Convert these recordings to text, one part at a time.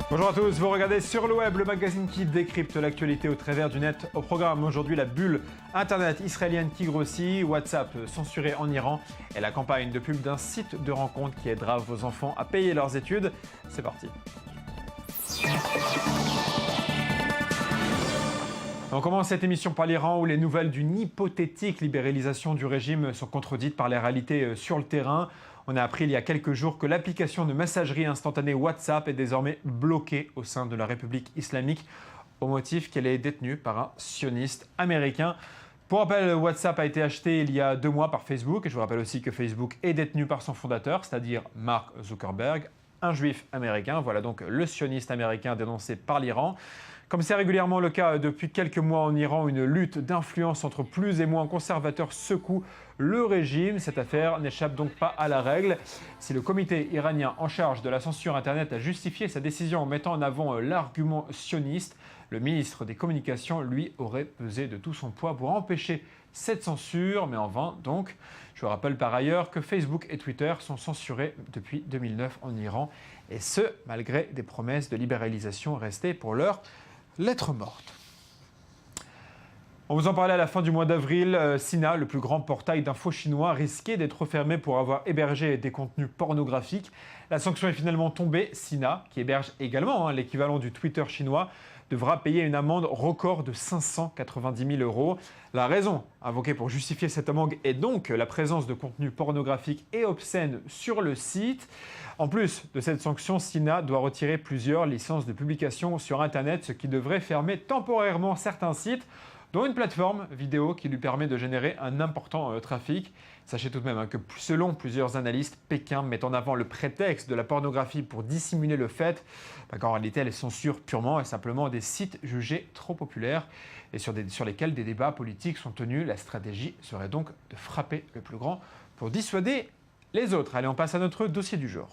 Bonjour à tous, vous regardez Sur le Web, le magazine qui décrypte l'actualité au travers du net. Au programme aujourd'hui, la bulle Internet israélienne qui grossit, WhatsApp censuré en Iran et la campagne de pub d'un site de rencontre qui aidera vos enfants à payer leurs études. C'est parti. On commence cette émission par l'Iran où les nouvelles d'une hypothétique libéralisation du régime sont contredites par les réalités sur le terrain. On a appris il y a quelques jours que l'application de messagerie instantanée WhatsApp est désormais bloquée au sein de la République islamique au motif qu'elle est détenue par un sioniste américain. Pour rappel, WhatsApp a été acheté il y a 2 mois par Facebook et je vous rappelle aussi que Facebook est détenu par son fondateur, c'est-à-dire Mark Zuckerberg, un juif américain. Voilà donc le sioniste américain dénoncé par l'Iran. Comme c'est régulièrement le cas depuis quelques mois en Iran, une lutte d'influence entre plus et moins conservateurs secoue le régime. Cette affaire n'échappe donc pas à la règle. Si le comité iranien en charge de la censure Internet a justifié sa décision en mettant en avant l'argument sioniste, le ministre des Communications, lui, aurait pesé de tout son poids pour empêcher cette censure, mais en vain donc. Je vous rappelle par ailleurs que Facebook et Twitter sont censurés depuis 2009 en Iran, et ce, malgré des promesses de libéralisation restées pour l'heure lettre morte. On vous en parlait à la fin du mois d'avril, Sina, le plus grand portail d'infos chinois, risquait d'être fermé pour avoir hébergé des contenus pornographiques. La sanction est finalement tombée. Sina, qui héberge également l'équivalent du Twitter chinois, devra payer une amende record de 590 000 €. La raison invoquée pour justifier cette amende est donc la présence de contenus pornographiques et obscènes sur le site. En plus de cette sanction, Sina doit retirer plusieurs licences de publication sur Internet, ce qui devrait fermer temporairement certains sites, dont une plateforme vidéo qui lui permet de générer un important trafic. Sachez tout de même que selon plusieurs analystes, Pékin met en avant le prétexte de la pornographie pour dissimuler le fait qu'en réalité elle censure purement et simplement des sites jugés trop populaires et sur lesquels des débats politiques sont tenus. La stratégie serait donc de frapper le plus grand pour dissuader les autres. Allez, on passe à notre dossier du jour.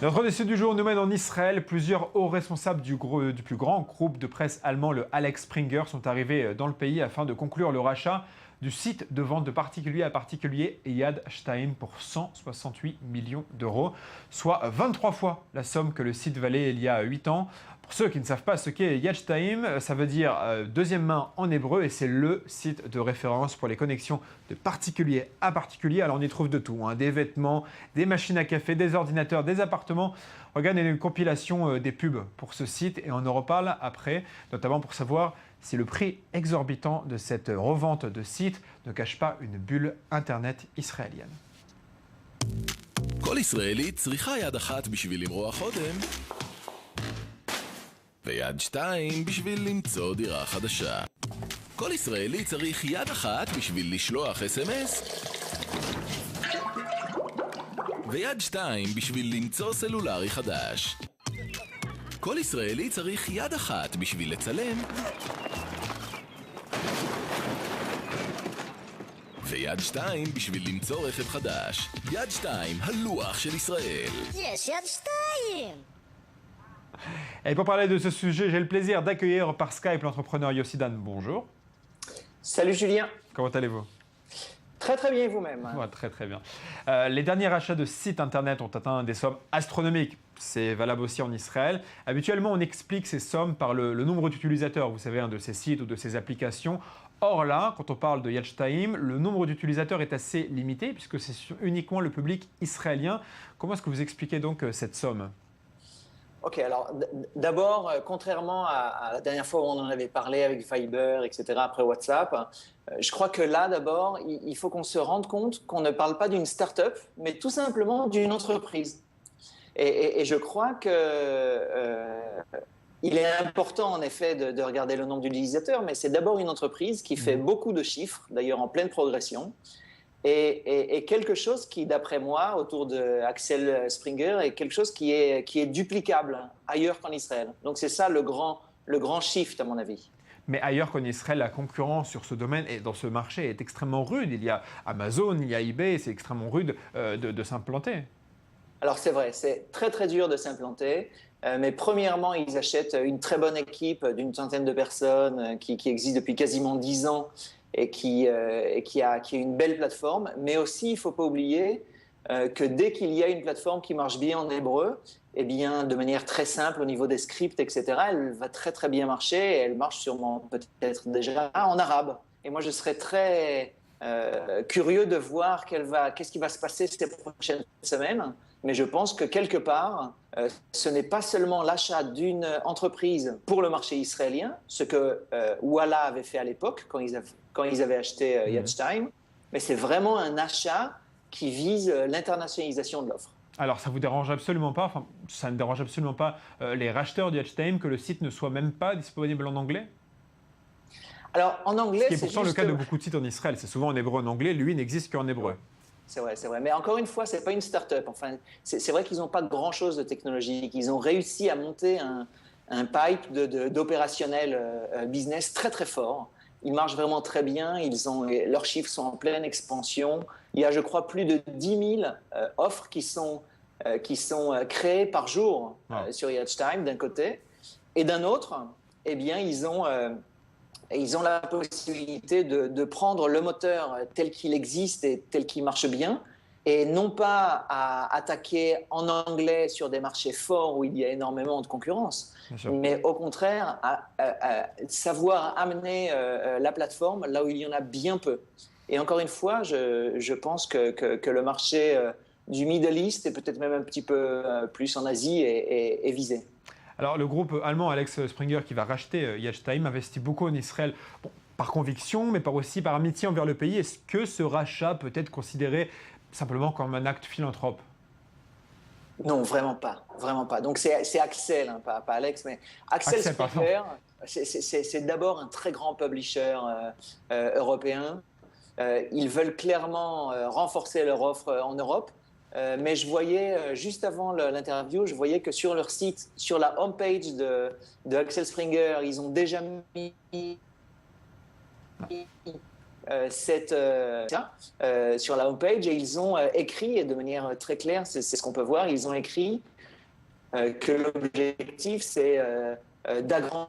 Notre dossier du jour nous mène en Israël. Plusieurs hauts responsables du plus grand groupe de presse allemand, le Alex Springer, sont arrivés dans le pays afin de conclure le rachat du site de vente de particulier à particulier Yad Shtaim pour 168 millions €, soit 23 fois la somme que le site valait il y a 8 ans. Pour ceux qui ne savent pas ce qu'est Yad Shtaim, ça veut dire deuxième main en hébreu et c'est le site de référence pour les connexions de particulier à particulier. Alors on y trouve de tout, des vêtements, des machines à café, des ordinateurs, des appartements. Regarde, il y a une compilation des pubs pour ce site et on en reparle après, notamment pour savoir si le prix exorbitant de cette revente de site ne cache pas une bulle Internet israélienne. כל ישראלית צריכה יד אחת בשביל למרוח אודם ויד שתיים בשביל למצוא דירה חדשה. כל ישראלי צריך יד אחת בשביל לשלוח אס.אם.אס ויד שתיים בשביל למצוא סלולרי חדש. כל ישראלי צריך יד אחת בשביל לצלם ויד שתיים בשביל למצוא רכב חדש. יד שתיים, הלוח של ישראל. יש יד שתיים! Et pour parler de ce sujet, j'ai le plaisir d'accueillir par Skype l'entrepreneur Yossi Dan. Bonjour. Salut Julien. Comment allez-vous? Très très bien vous-même. Ouais, très très bien. Les derniers achats de sites internet ont atteint des sommes astronomiques. C'est valable aussi en Israël. Habituellement, on explique ces sommes par le nombre d'utilisateurs, vous savez, de ces sites ou de ces applications. Or là, quand on parle de Yad Shtaim, le nombre d'utilisateurs est assez limité puisque c'est uniquement le public israélien. Comment est-ce que vous expliquez donc cette somme? Ok, alors d'abord, contrairement à la dernière fois où on en avait parlé avec Viber, etc., après WhatsApp, je crois que là, d'abord, il faut qu'on se rende compte qu'on ne parle pas d'une start-up, mais tout simplement d'une entreprise. Et je crois que il est important, en effet, de regarder le nombre d'utilisateurs, mais c'est d'abord une entreprise qui fait beaucoup de chiffres, d'ailleurs en pleine progression, et quelque chose qui, d'après moi, autour de Axel Springer, est quelque chose qui est duplicable ailleurs qu'en Israël. Donc c'est ça le grand shift, à mon avis. Mais ailleurs qu'en Israël, la concurrence sur ce domaine et dans ce marché est extrêmement rude. Il y a Amazon, il y a eBay, c'est extrêmement rude de s'implanter. Alors c'est vrai, c'est très très dur de s'implanter. Mais premièrement, ils achètent une très bonne équipe d'une centaine de personnes qui existe depuis quasiment 10 ans et qui a une belle plateforme. Mais aussi, il ne faut pas oublier que dès qu'il y a une plateforme qui marche bien en hébreu, eh bien, de manière très simple au niveau des scripts, etc., elle va très très bien marcher et elle marche sûrement peut-être déjà en arabe. Et moi, je serais très curieux de voir qu'est-ce qui va se passer ces prochaines semaines. Mais je pense que quelque part, ce n'est pas seulement l'achat d'une entreprise pour le marché israélien, ce que Walla avait fait à l'époque quand ils avaient acheté Yadstime, mais c'est vraiment un achat qui vise l'internationalisation de l'offre. Alors, ça vous dérange absolument pas, enfin, ça ne dérange absolument pas les racheteurs du Yadstime que le site ne soit même pas disponible en anglais? Alors, en anglais, c'est pourtant le cas de beaucoup de sites en Israël. C'est souvent en hébreu, en anglais. Lui n'existe qu'en hébreu. C'est vrai, c'est vrai. Mais encore une fois, ce n'est pas une start-up. Enfin, c'est vrai qu'ils n'ont pas grand-chose de technologique. Ils ont réussi à monter un pipe d'opérationnel business très, très fort. Ils marchent vraiment très bien. Leurs chiffres sont en pleine expansion. Il y a, je crois, plus de 10 000 offres qui sont créées par jour sur Yadstime, d'un côté. Et d'un autre, eh bien, ils ont la possibilité de prendre le moteur tel qu'il existe et tel qu'il marche bien, et non pas à attaquer en anglais sur des marchés forts où il y a énormément de concurrence, mais au contraire à savoir amener la plateforme là où il y en a bien peu. Et encore une fois, je pense que le marché du Middle East et peut-être même un petit peu plus en Asie est visé. Alors, le groupe allemand Alex Springer, qui va racheter Yadstime, investit beaucoup en Israël, bon, par conviction, mais aussi par amitié envers le pays. Est-ce que ce rachat peut être considéré simplement comme un acte philanthrope? Non, vraiment pas. Vraiment pas. Donc, c'est Axel, hein, pas Alex, mais Axel Springer, c'est d'abord un très grand publisher européen. Ils veulent clairement renforcer leur offre en Europe. Mais je voyais, juste avant l'interview, je voyais que sur leur site, sur la homepage de Axel Springer, ils ont déjà mis sur la homepage, et ils ont écrit, et de manière très claire, c'est ce qu'on peut voir, ils ont écrit que l'objectif, c'est d'agrandir.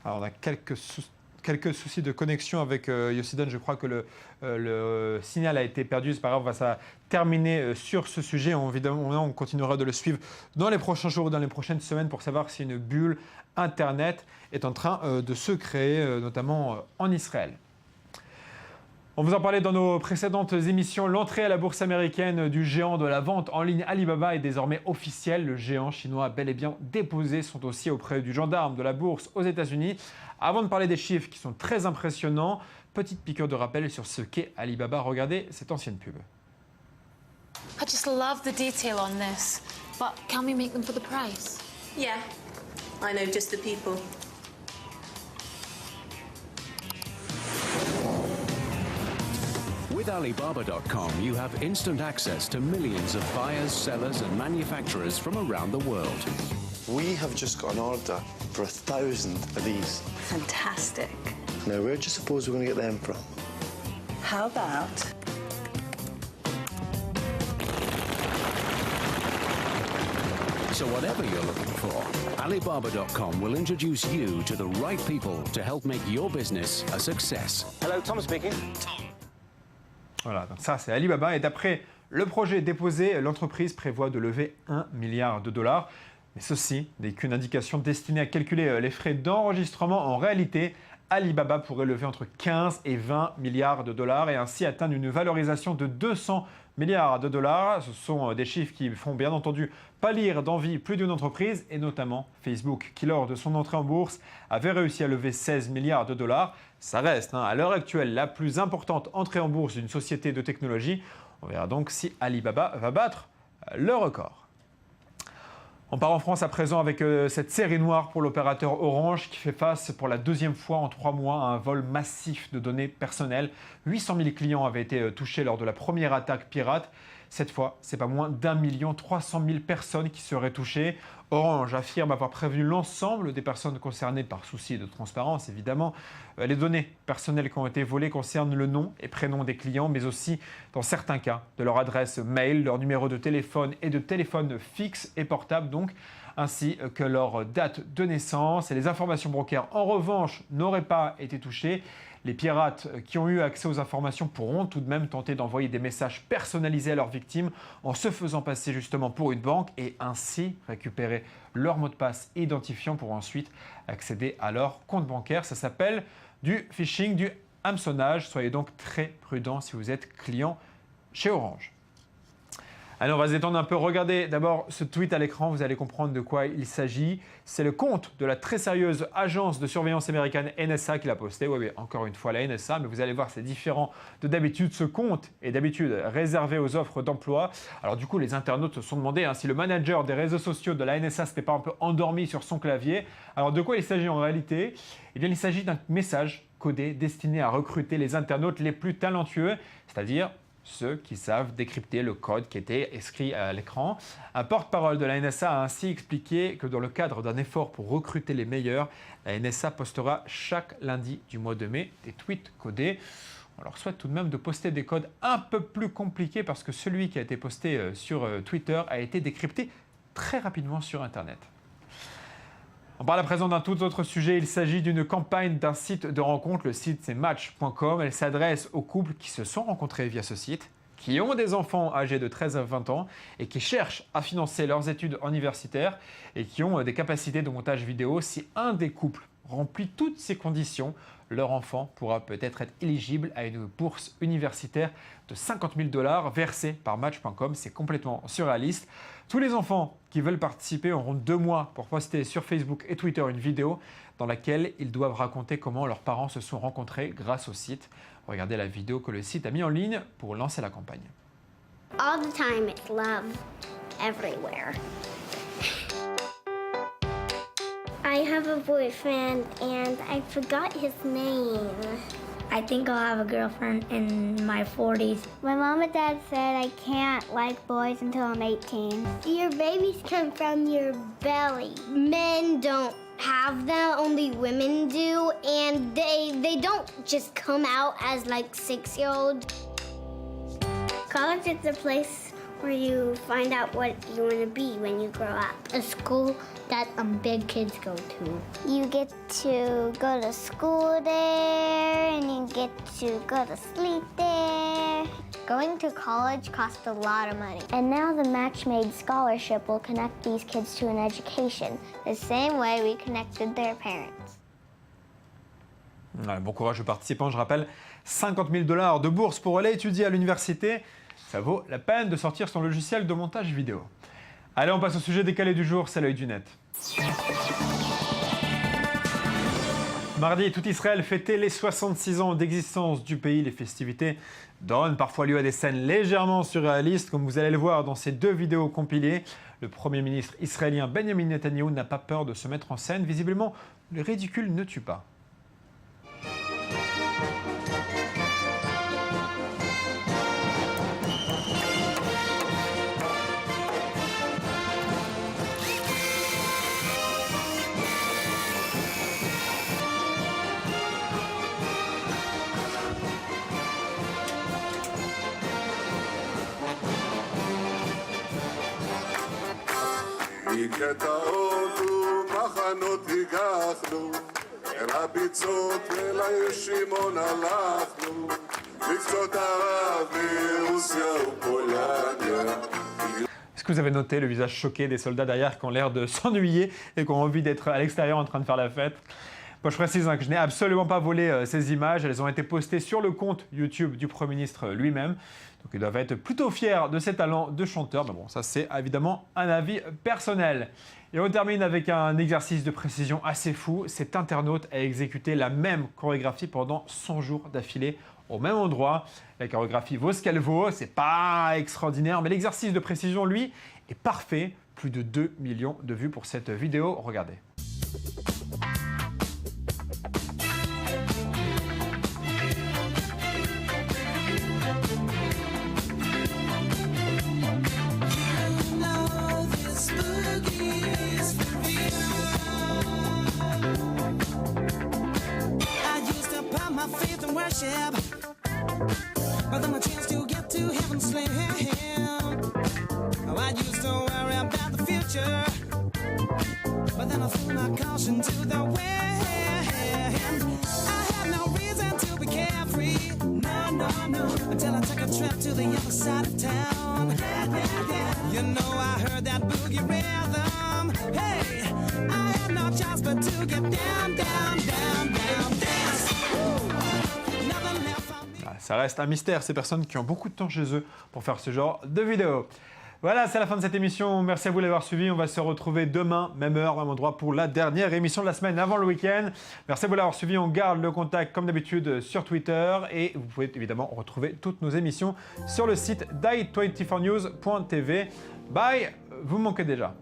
Alors, on a quelques soucis de connexion avec Yossi Don. Je crois que le signal a été perdu. C'est pas grave, on va terminer sur ce sujet. Évidemment, on continuera de le suivre dans les prochains jours ou dans les prochaines semaines pour savoir si une bulle Internet est en train de se créer, notamment en Israël. On vous en parlait dans nos précédentes émissions. L'entrée à la bourse américaine du géant de la vente en ligne Alibaba est désormais officielle. Le géant chinois a bel et bien déposé son dossier auprès du gendarme de la bourse aux États-Unis. Avant de parler des chiffres qui sont très impressionnants, petite piqûre de rappel sur ce qu'est Alibaba. Regardez cette ancienne pub. I just love the detail on this. But can we make them for the price? Yeah, I know just the people. With Alibaba.com, you have instant access to millions of buyers, sellers, and manufacturers from around the world. We have just got an order for 1,000 of these. Fantastic. Now, where do you suppose we're going to get them from? How about So whatever you're looking for, Alibaba.com will introduce you to the right people to help make your business a success. Hello, Tom speaking. Voilà, donc ça c'est Alibaba. Et d'après le projet déposé, l'entreprise prévoit de lever 1 milliard de dollars. Mais ceci n'est qu'une indication destinée à calculer les frais d'enregistrement. En réalité, Alibaba pourrait lever entre 15 et 20 milliards de dollars et ainsi atteindre une valorisation de 200 milliards de dollars. Ce sont des chiffres qui font bien entendu pâlir d'envie plus d'une entreprise, et notamment Facebook, qui lors de son entrée en bourse avait réussi à lever 16 milliards de dollars. Ça reste à l'heure actuelle la plus importante entrée en bourse d'une société de technologie. On verra donc si Alibaba va battre le record. On part en France à présent avec cette série noire pour l'opérateur Orange qui fait face pour la deuxième fois en 3 mois à un vol massif de données personnelles. 800 000 clients avaient été touchés lors de la première attaque pirate. Cette fois, c'est pas moins d'1 300 000 personnes qui seraient touchées. Orange affirme avoir prévenu l'ensemble des personnes concernées par souci de transparence, évidemment. Les données personnelles qui ont été volées concernent le nom et prénom des clients, mais aussi, dans certains cas, de leur adresse mail, leur numéro de téléphone et de téléphone fixe et portable, donc, ainsi que leur date de naissance. Et les informations bancaires, en revanche, n'auraient pas été touchées. Les pirates qui ont eu accès aux informations pourront tout de même tenter d'envoyer des messages personnalisés à leurs victimes en se faisant passer justement pour une banque et ainsi récupérer leur mot de passe identifiant pour ensuite accéder à leur compte bancaire. Ça s'appelle du phishing, du hameçonnage. Soyez donc très prudents si vous êtes client chez Orange. Allez, on va se détendre un peu. Regardez d'abord ce tweet à l'écran, vous allez comprendre de quoi il s'agit. C'est le compte de la très sérieuse agence de surveillance américaine NSA qui l'a posté. Oui, encore une fois la NSA, mais vous allez voir, c'est différent de d'habitude. Ce compte est d'habitude réservé aux offres d'emploi. Alors du coup, les internautes se sont demandé si le manager des réseaux sociaux de la NSA s'était pas un peu endormi sur son clavier. Alors de quoi il s'agit en réalité? Eh bien, il s'agit d'un message codé destiné à recruter les internautes les plus talentueux, c'est-à-dire ceux qui savent décrypter le code qui était écrit à l'écran. Un porte-parole de la NSA a ainsi expliqué que dans le cadre d'un effort pour recruter les meilleurs, la NSA postera chaque lundi du mois de mai des tweets codés. On leur souhaite tout de même de poster des codes un peu plus compliqués parce que celui qui a été posté sur Twitter a été décrypté très rapidement sur Internet. On parle à présent d'un tout autre sujet. Il s'agit d'une campagne d'un site de rencontre. Le site, c'est Match.com. Elle s'adresse aux couples qui se sont rencontrés via ce site, qui ont des enfants âgés de 13 à 20 ans et qui cherchent à financer leurs études universitaires et qui ont des capacités de montage vidéo. Si un des couples remplit toutes ces conditions, leur enfant pourra peut-être être éligible à une bourse universitaire de 50 000 $ versée par Match.com. C'est complètement surréaliste. Tous les enfants qui veulent participer auront 2 mois pour poster sur Facebook et Twitter une vidéo dans laquelle ils doivent raconter comment leurs parents se sont rencontrés grâce au site. Regardez la vidéo que le site a mis en ligne pour lancer la campagne. All the time, it's love everywhere. I have a boyfriend and I forgot his name. I think I'll have a girlfriend in my 40s. My mom and dad said I can't like boys until I'm 18. Your babies come from your belly. Men don't have them, only women do, and they don't just come out as like 6-year-olds. College is a place where you find out what you want to be when you grow up. A school that big kids go to. You get to go to school there, and you get to go to sleep there. Going to college costs a lot of money. And now the Match-Made Scholarship will connect these kids to an education, the same way we connected their parents. Bon courage aux participants, je rappelle, 50 000 $ de bourse pour aller étudier à l'université. Ça vaut la peine de sortir son logiciel de montage vidéo. Allez, on passe au sujet décalé du jour, c'est l'œil du net. Mardi, tout Israël fêtait les 66 ans d'existence du pays. Les festivités donnent parfois lieu à des scènes légèrement surréalistes, comme vous allez le voir dans ces 2 vidéos compilées. Le Premier ministre israélien Benjamin Netanyahu n'a pas peur de se mettre en scène. Visiblement, le ridicule ne tue pas. גטאות ומחנות הגחנו, אל הביצות ולישימון הלכנו, בקצות ערב מרוסיה ופולניה. Est-ce que vous avez noté le visage choqué des soldats derrière qui ont l'air de s'ennuyer et qui ont envie d'être à l'extérieur en train de faire la fête? Bon, je précise que je n'ai absolument pas volé ces images. Elles ont été postées sur le compte YouTube du Premier ministre lui-même. Donc ils doivent être plutôt fiers de ses talents de chanteur. Mais bon, ça c'est évidemment un avis personnel. Et on termine avec un exercice de précision assez fou. Cet internaute a exécuté la même chorégraphie pendant 100 jours d'affilée au même endroit. La chorégraphie vaut ce qu'elle vaut. C'est pas extraordinaire, mais l'exercice de précision, lui, est parfait. Plus de 2 millions de vues pour cette vidéo. Regardez. worship. But then a chance to get to heaven slim. I used to worry about the future. But then I threw my caution to the wind. I had no reason to be carefree. No, no, no. Until I took a trip to the other side of town. You know I heard that boogie rhythm. Hey, I had no choice but to get down, down, down, down, dance. Nothing left for me. Ça reste un mystère, ces personnes qui ont beaucoup de temps chez eux pour faire ce genre de vidéos. Voilà, c'est la fin de cette émission. Merci à vous d'avoir suivi. On va se retrouver demain, même heure, même endroit, pour la dernière émission de la semaine avant le week-end. Merci à vous d'avoir suivi. On garde le contact, comme d'habitude, sur Twitter. Et vous pouvez évidemment retrouver toutes nos émissions sur le site dai24news.tv. Bye, vous me manquez déjà.